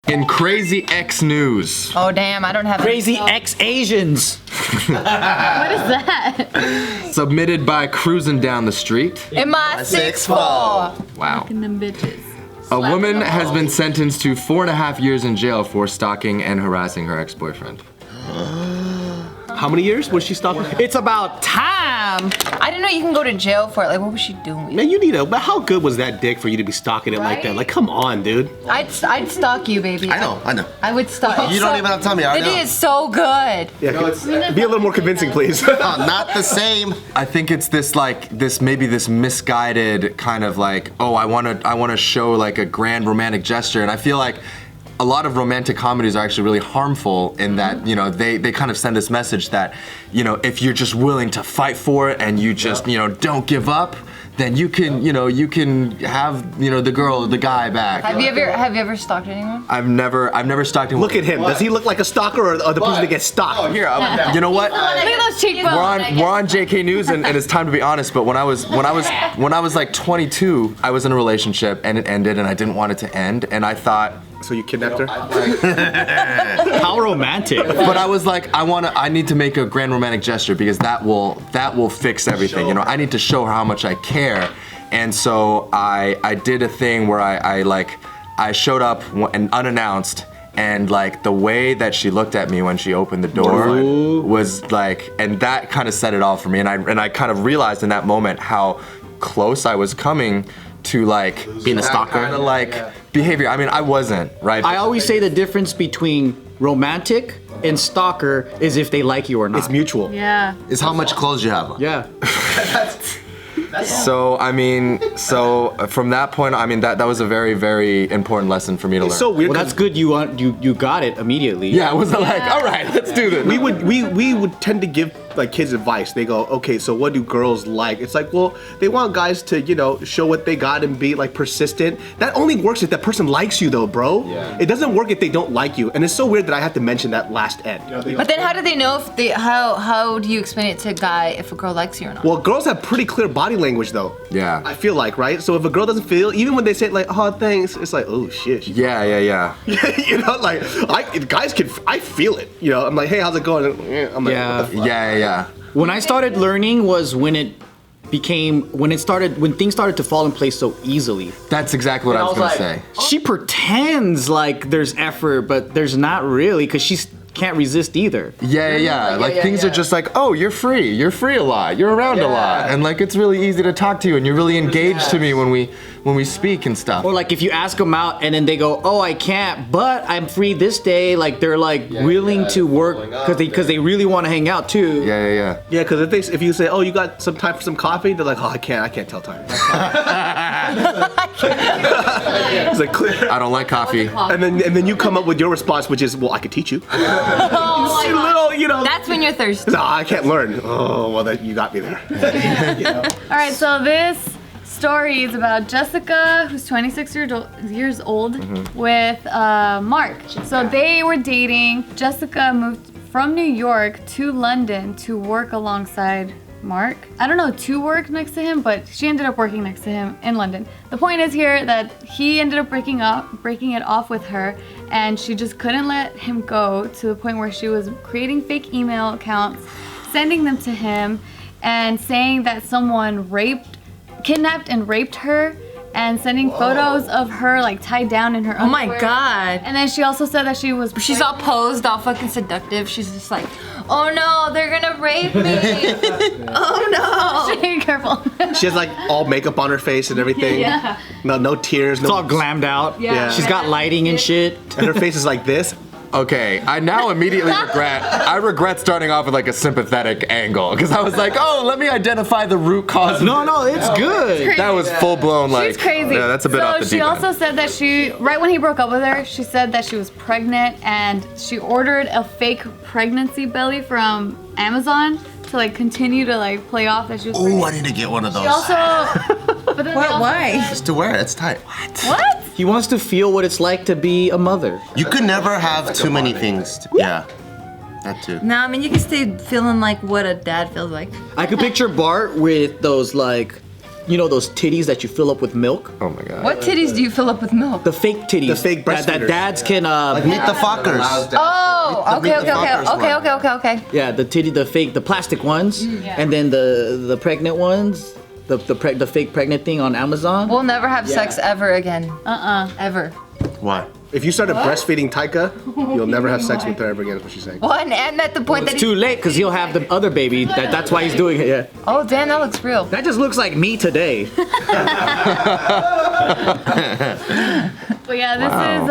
In Crazy X News. Oh damn, I don't have Crazy X Asians. What is that? Submitted by Cruising Down the Street. In my 6'4". Wow. Fucking them bitches. A woman has been sentenced to 4.5 years in jail for stalking and harassing her ex-boyfriend. How many years was she stalking? It's about time. I didn't know you can go to jail for it. Like, what was she doing? Man, you need but how good was that dick for you to be stalking it like that? Right? Like, come on, dude. I'd stalk you, baby. I know. I would stalk. You don't even have to tell me, I The know. D is so good. Yeah, be a little more convincing, please. Not the same. I think it's this misguided kind of like, oh, I wanna show like a grand romantic gesture, and I feel like a lot of romantic comedies are actually really harmful in that, you know, they kind of send this message that, you know, if you're just willing to fight for it and you just, you know, don't give up, then you can have, you know, the guy back. Have you ever stalked anyone? I've never stalked anyone. Look at him. Does he look like a stalker or the person that gets stalked? Oh, here, you know what? Look at those cheekbones. We're on JK News and it's time to be honest, but when I was like 22, I was in a relationship and it ended and I didn't want it to end, and I thought, So you kidnapped her? How romantic. but I was like, I need to make a grand romantic gesture because that will fix everything. You know, I need to show her how much I care. And so I did a thing where I showed up and unannounced, and like the way that she looked at me when she opened the door was like, and that kind of set it all for me. And I kind of realized in that moment how close I was coming to like Being a stalker? kind of like behavior. I mean, I wasn't, right? I always say the difference between romantic and stalker is if they like you or not. It's mutual. Yeah. Is how much clothes you have on. Yeah. So from that point, I mean that was a very, very important lesson for me to learn. It's so weird. Well, that's good. You got it immediately. Yeah, it was like, all right, let's do this. We would tend to give like kids advice. They go, okay, so what do girls like? It's like, well, they want guys to, you know, show what they got and be like persistent. That only works if that person likes you though, bro. Yeah. It doesn't work if they don't like you. And it's so weird that I have to mention that last end. But then how do they know if they, how do you explain it to a guy if a girl likes you or not? Well, girls have pretty clear body language though. Yeah. I feel like, right? So if a girl doesn't feel, even when they say like, oh, thanks, it's like, oh shit. Yeah. You know, like, guys can, I feel it. You know, I'm like, hey, how's it going? I'm like, Yeah. what the fuck? Yeah. When I started learning was when things started to fall in place so easily. That's exactly what I was gonna say. She pretends like there's effort, but there's not really, because she can't resist either. Yeah. Like things are just like, oh, you're free a lot, you're around a lot, and like it's really easy to talk to you, and you're really engaged to me when we speak and stuff. Or like if you ask them out and then they go, oh, I can't, but I'm free this day. Like they're like willing to work because they really want to hang out too. Yeah. Yeah, because if you say, oh, you got some time for some coffee, they're like, oh, I can't tell time. It's like clear. I don't like coffee. And then you come up with your response, which is, well, I could teach you. Oh my God. Little, you know. That's when you're thirsty. No, I can't learn. Oh, well, you got me there. You know? All right, so this story is about Jessica, who's 26 years old, with Mark. So they were dating. Jessica moved from New York to London to work alongside Mark. I don't know, to work next to him, but she ended up working next to him in London. The point is here that he ended up breaking it off with her, and she just couldn't let him go, to the point where she was creating fake email accounts, sending them to him, and saying that someone kidnapped and raped her, and sending photos of her like tied down in her Oh my underwear. God. And then she also said that She's all posed, all fucking seductive. She's just like, oh no, they're gonna rape me. Oh no. Be careful. She has like all makeup on her face and everything. Yeah. No tears. It's all glammed out. Yeah. She's got lighting and shit. And her face is like this. Okay, I now immediately regret starting off with like a sympathetic angle, because I was like, oh, let me identify the root cause. No, it's good. That was full blown like. She's crazy. Yeah, that's a bit off the So she deep also end. said that right when he broke up with her, she said that she was pregnant, and she ordered a fake pregnancy belly from Amazon to like continue to like play off that she was pregnant. Oh, I need to get one of those. She also, but then Why? Just to wear it, it's tight. What? He wants to feel what it's like to be a mother. You could never have too many things. Yeah, that too. No, I mean, you can stay feeling like what a dad feels like. I could picture Bart with those like those titties that you fill up with milk. Oh my god. What titties do you fill up with milk? The fake titties. The fake that breastfeeders. dads can. Meet the fuckers. Oh, Meet the fuckers one. okay. Yeah, the plastic ones, and then the pregnant ones, the fake pregnant thing on Amazon. We'll never have sex ever again. Ever. Why? If you started breastfeeding Taika, you'll never have sex with her ever again. Is what she's saying. Well, and at the point It's that too late because he'll have the other baby. That's why he's doing it. Yeah. Oh, damn, that looks real. That just looks like me today. But yeah, this is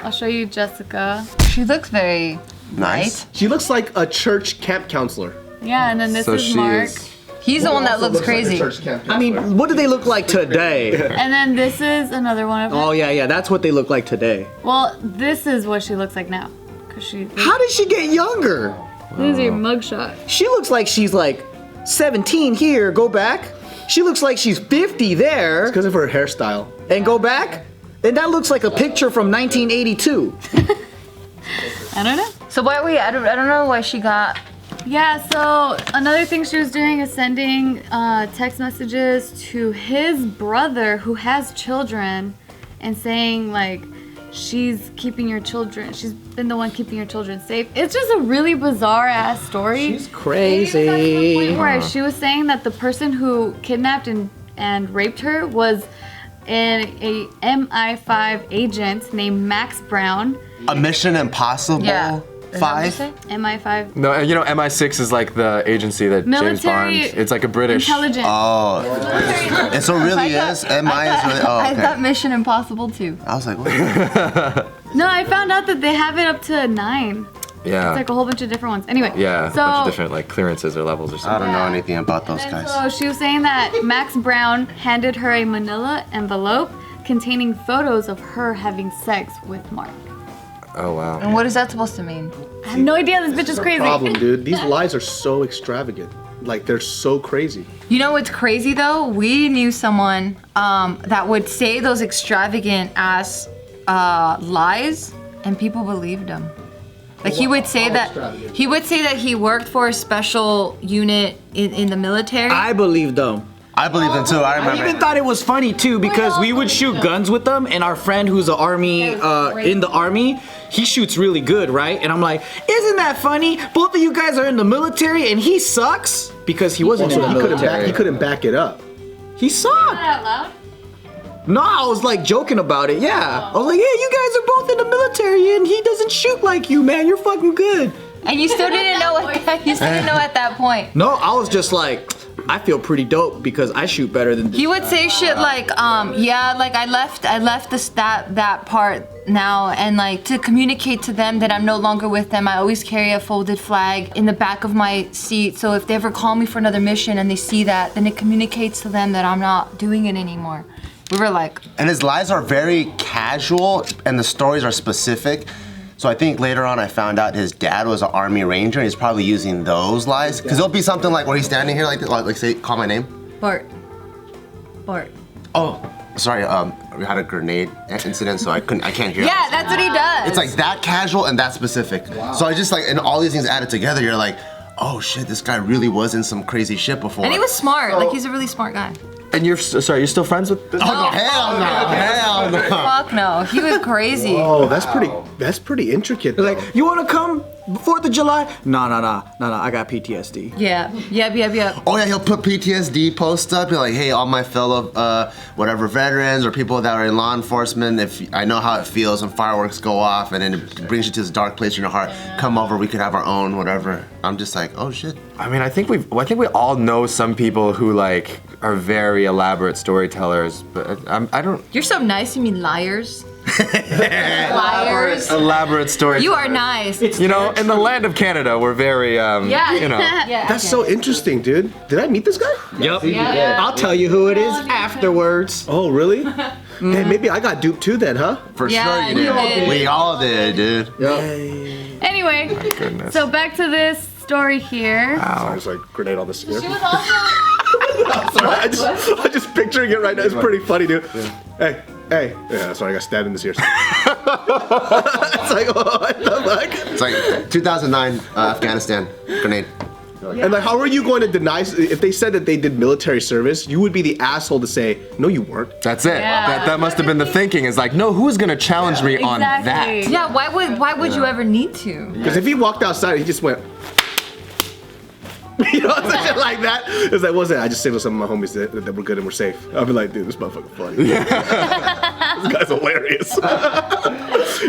I'll show you Jessica. She looks very Nice. She looks like a church camp counselor. Yeah, and then this So is she Mark. is. He's the one that looks crazy. I mean, what do they look like today? And then this is another one of them. Oh yeah, that's what they look like today. Well, this is what she looks like now. Cause How did she get younger? this is your mugshot. She looks like she's like 17 here. Go back. She looks like she's 50 there. Because of her hairstyle. And go back. And that looks like a picture from 1982. I don't know. So why I don't know why she got. Yeah, so another thing she was doing is sending text messages to his brother who has children and saying like she's keeping your children, she's been the one keeping your children safe. It's just a really bizarre ass story. She's crazy. It even got to the point where she was saying that the person who kidnapped and raped her was a MI5 agent named Max Brown. A Mission Impossible Yeah. Is that what you 5. say? MI5 No, MI6 is like the agency that James Bond. military It's like a British. intelligence. Oh. And so it really is? MI is really. Oh, I thought okay. Mission Impossible too. I was like, what? No, I found out that they have it up to 9. Yeah. It's like a whole bunch of different ones. Anyway, Yeah, so a bunch of different like clearances or levels or I something. don't know anything about those and guys. so she was saying that Max Brown handed her a manila envelope containing photos of her having sex with Mark. Oh wow. And what is that supposed to mean? I have no idea. This bitch is crazy. Problem, dude. These lies are so extravagant. Like they're so crazy. You know what's crazy though? We knew someone that would say those extravagant ass lies, and people believed him. Like he would say that he worked for a special unit in the military. I believe them. I believe them too. I I remember. even thought it was funny too because we would shoot guns with them, and our friend who's in the army, he shoots really good, right? And I'm like, isn't that funny? Both of you guys are in the military, and he sucks because he wasn't in the military. He couldn't back it up. He sucked. Out loud? No, I was like joking about it. Yeah, I was like, yeah, you guys are both in the military, and he doesn't shoot like you, man. You're fucking good. And you still didn't know at that point. No, I was just like, I feel pretty dope because I shoot better than. He would say shit like, yeah, like I left that part now, and like to communicate to them that I'm no longer with them. I always carry a folded flag in the back of my seat, so if they ever call me for another mission and they see that, then it communicates to them that I'm not doing it anymore. We were like, And his lies are very casual, and the stories are specific. So I think later on I found out his dad was an Army Ranger, and he's probably using those lies. Because it'll be something like where he's standing here, like say, call my name. Bart. Oh, sorry. We had a grenade incident, so I can't hear. Yeah, that's what he does. It's like that casual and that specific. So I just like, and all these things added together, you're like, oh shit, this guy really was in some crazy shit before. And he was smart. Like he's a really smart guy. And you're still friends with this? Oh, no, hell no. Fuck no. He was crazy. Oh, that's pretty intricate. Though. Like, you wanna come 4th of July? No, I got PTSD. Yeah. Yep. Oh yeah, he'll put PTSD posts up. He'll like, hey, all my fellow whatever veterans or people that are in law enforcement, if I know how it feels when fireworks go off and then it brings you to this dark place in your heart, come over, we could have our own, whatever. I'm just like, oh shit. I mean, I think we all know some people who like are very elaborate storytellers, but I don't. You're so nice. You mean liars? Liars. Elaborate storytellers. You are nice. You know, in the land of Canada, we're very, you know. That's so interesting, dude. Did I meet this guy? Yep. I'll tell you who it is afterwards. Oh, really? Hey, maybe I got duped too then, huh? For Yeah, sure you you did. did. We all did, dude. Anyway, Goodness. so back to this story here. I was like, grenade on the spear. She was also. Sorry, I'm just picturing it right now. It's pretty funny, dude. Hey. Yeah, sorry, I got stabbed in this ear. It's like, oh, what the fuck? It's like 2009 Afghanistan grenade. And like, how are you going to deny if they said that they did military service? You would be the asshole to say, no, you weren't. That's it. Yeah. That must have been the thinking. Is like, no, who's gonna challenge me on Exactly. that? Yeah, why would you ever need to? Because if he walked outside, he just went. You know, shit like that. It's like, what's that? I just saved some of my homies that we're good and we're safe. I'll be like, dude, this motherfucker funny. This guy's hilarious.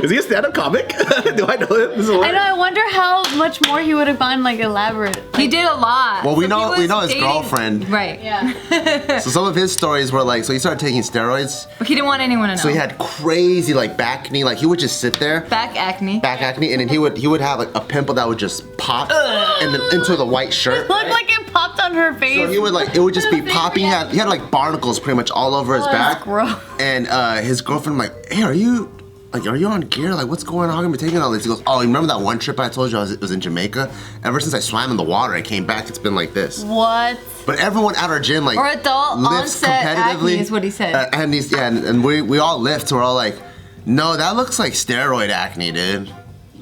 Is he a stand-up comic? Do I know him? This is I hilarious. know. I wonder how much more he would have gone like elaborate. He did a lot. Well, we So know he was his girlfriend. Right. Yeah. So some of his stories were like, so he started taking steroids. But he didn't want anyone to know. So he had crazy like back acne. Like he would just sit there. back acne. Back acne, and then he would have like a pimple that would just pop and then into the white shirt. It looked like it popped on her face. So he would like it would just be popping. He had like barnacles pretty much all over his that's back. gross. And his girlfriend like, hey, are you on gear? Like, what's going on? I'm taking all this. He goes, oh, you remember that one trip I told you it was in Jamaica? Ever since I swam in the water, I came back. It's been like this. What? But everyone at our gym like Or adult lifts onset competitively. acne is what he said. And these and we all lift. So we're all like, no, that looks like steroid acne, dude.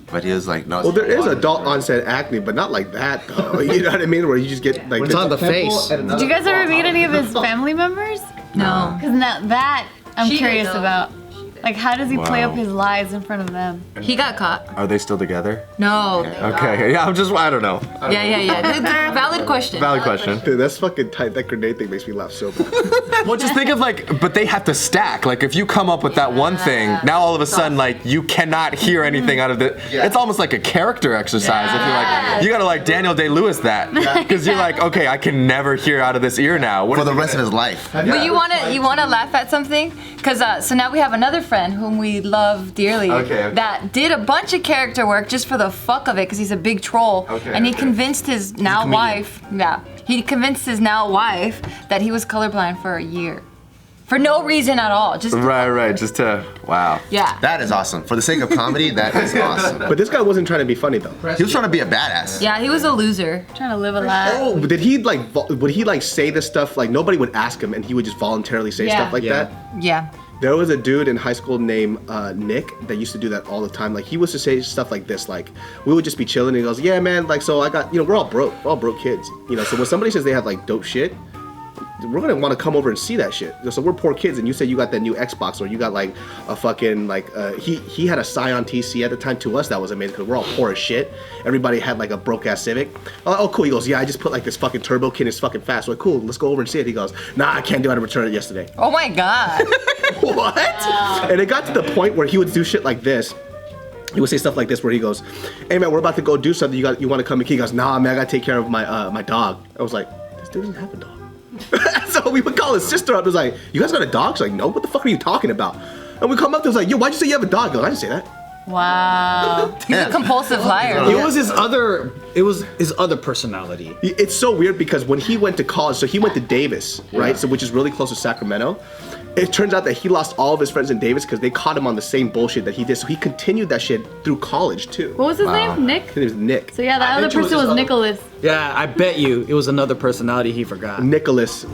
But he was like, no. Well, there is adult onset acne, but not like that, though. You know what I mean? Where you just get like It's on the face. Did you guys ever meet any of his family members? No. Because now that I'm She did, curious though. about. Like, how does he play Wow. up his lies in front of them? He got caught. Are they still together? No. Okay. Yeah, I don't know. Yeah. Valid question. Valid question. Dude, that's fucking tight. That grenade thing makes me laugh so bad. Well, just think of like, but they have to stack. Like, if you come up with that one thing, now all of a sudden, like, you cannot hear anything out of it. It's almost like a character exercise. If you're like, you gotta like Daniel Day-Lewis that, because you're like, okay, I can never hear out of this ear now. What for is the he rest of gonna- his life. But you wanna laugh at something? Cause so now we have another friend whom we love dearly Okay. that did a bunch of character work just for the fuck of it, cause he's a big troll. Okay, And he okay. convinced his now wife, he convinced his now wife that he was colorblind for a year, for no reason at all. Just Right. Just to wow. yeah. That is awesome. For the sake of comedy, that is awesome. But this guy wasn't trying to be funny, though. He was trying to be a badass. Yeah, he was a loser. Trying to live a lie. Oh, but did he like? Would he like say this stuff? Like nobody would ask him, and he would just voluntarily say Yeah. stuff like Yeah. that. Yeah. There was a dude in high school named Nick that used to do that all the time. Like he used to say stuff like this. Like we would just be chilling, and he goes, "Yeah, man. Like so, I got we're all broke kids. So when somebody says they have like dope shit, we're gonna want to come over and see that shit. So we're poor kids, and you say you got that new Xbox, or you got like a fucking like he had a Scion TC at the time. To us, that was amazing because we're all poor as shit. Everybody had like a broke ass Civic. Oh, cool. He goes, yeah, I just put like this fucking turbo kit. It's fucking fast. We're like, cool. Let's go over and see it. He goes, nah, I can't do it. I returned it yesterday. Oh my god. What? And it got to the point where he would do shit like this. He would say stuff like this where he goes, hey man, we're about to go do something. You want to come? He goes, nah man, I gotta take care of my dog. I was like, this dude doesn't have a dog. So we would call his sister up. It was like, you guys got a dog? She's like, no. What the fuck are you talking about? And we come up to him, like, yo, why'd you say you have a dog? He goes, I didn't say that. Wow. He's a compulsive liar. It was his other personality. It's so weird because when he went to college, so he went to Davis, right? So which is really close to Sacramento. It turns out that he lost all of his friends in Davis because they caught him on the same bullshit that he did. So he continued that shit through college too. What was his name? Nick? His name is Nick. So yeah, that other person was Nicholas. Yeah, I bet you it was another personality he forgot. Nicholas.